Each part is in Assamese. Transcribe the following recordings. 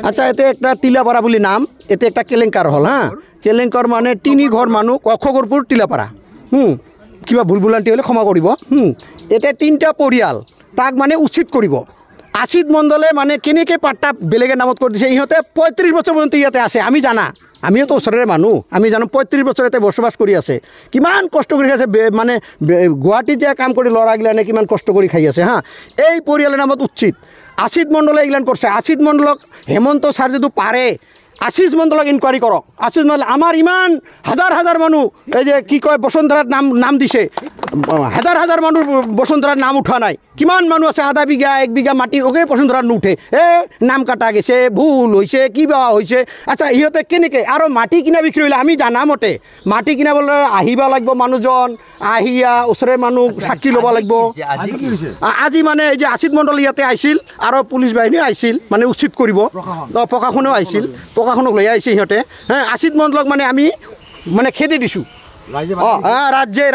আচ্ছা এতে একটা টিলাপাড়া বলে নাম, এতে একটা কেলেঙ্কার হল। হ্যাঁ, কেলেঙ্কার মানে তিনি ঘর মানুষ খগরপুর টিলাপাড়া। কিবা ভুল ভুলান্তি হলে ক্ষমা করব। এতে 3টা পৰিয়াল তাক মানে উচিত কৰিব। আশিত মণ্ডলে মানে কেনেকৈ পাট্টা বেলেগের নামত করে দিছে। ইহঁতে 35 বছর পর্যন্ত ইয়াতে আছে, আমি জানা, আমিও তো ওচৰৰে মানুহ, আমি জানো 35 বছৰ ইয়াতে বসবাস কৰি আছে। কিমান কষ্ট কৰি আছে, মানে গুৱাহাটীত যে কাম কৰি ল'ৰাগিলানে কিমান কষ্ট কৰি খাই আছে। হা, এই পৰিয়ালেৰ নামত উচিত। আশিত মণ্ডলে এইগিলান কৰছে। আশিত মণ্ডলক হেমন্ত ছাৰ যদি পাৰে আশিস মণ্ডলক ইনকোয়ারি করক। আশিস মণ্ডল আমার ইমান হাজার হাজার মানুষ এই যে কি কয় বসুন্ধরার নাম দিছে, হাজার হাজার মানুষ বসুন্ধরার নাম উঠা নাই। কিমান মানুষ আছে আধা বিঘা 1 বিঘা মাটি ওকে বসুন্ধরার নুঠে, নাম কাটা গেছে, ভুল হয়েছে, কিবা হয়েছে। আচ্ছা ইহঁতে কেনেকৈ আৰু মাটি কিনা বিক্রি হলে আমি জানা মতে মাটি কিনা বলে আহিবা লাগব, মানুহজন আহিয়া ওচৰে মানুহ সাক্ষী ল'ব লাগব। আজি মানে এই যে আশিত মণ্ডল ইয়াতে আইছিল আৰু পুলিচ বাহিনীও আইছিল, মানে উচিত কৰিব, প্ৰশাসনেও আইছিল, প্ৰশাসনক লৈ আহিছে সিহঁতে। হ্যাঁ, আশিত মণ্ডলক মানে আমি মানে খেদি দিছোঁ।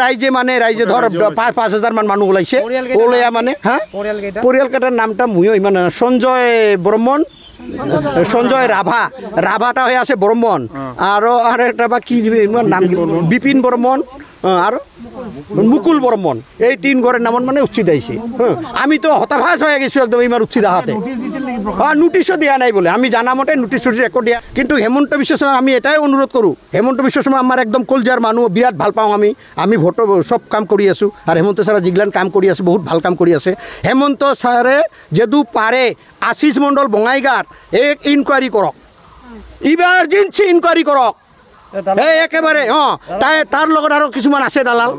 রাইজে মানে রাইজে ধর 5,000 মান মানুষ ওলাইছে। ওলাইয়া মানে হ্যাঁ পরিয়ালকেটার নামটা মুইও ইমান, সঞ্জয় বর্মন, সঞ্জয় রাভাটা হয়ে আছে বর্মন, আর একটা বা কি নাম বিপিন বর্মন আর মুকুল বর্মন, এই 3 ঘরের নামত মানে উচ্ছিদ আইছে। হ্যাঁ, আমি তো হতাশ হয়ে গেছি একদম ইমান উচ্ছিদ আহাতে। হ্যাঁ, নোটিশও দিয়া নাই বলে, আমি জানা মতে নোটিশ একো দিয়া। কিন্তু হেমন্ত বিশ্ব শর্মা আমি এটাই অনুরোধ করো, হেমন্ত বিশ্ব শর্মা আমার একদম কলজার মানুষ, বিরাট ভাল পাওঁ আমি ভোট সব কাম কৰি আছোঁ। আৰ হেমন্ত ছাৰে যিগিলান কাম কৰি আছে বহুত ভাল কাম কৰি আছে। হেমন্ত ছাৰে যদি পাৰে আশিস মণ্ডল বঙাইগাঁৱৰ এক ইনকোয়াৰি কৰক, ইমাৰ্জেন্সি ইনকোয়াৰি কৰক একেবাৰে। তাৰ লগত আৰো কিছুমান আছে দালাল।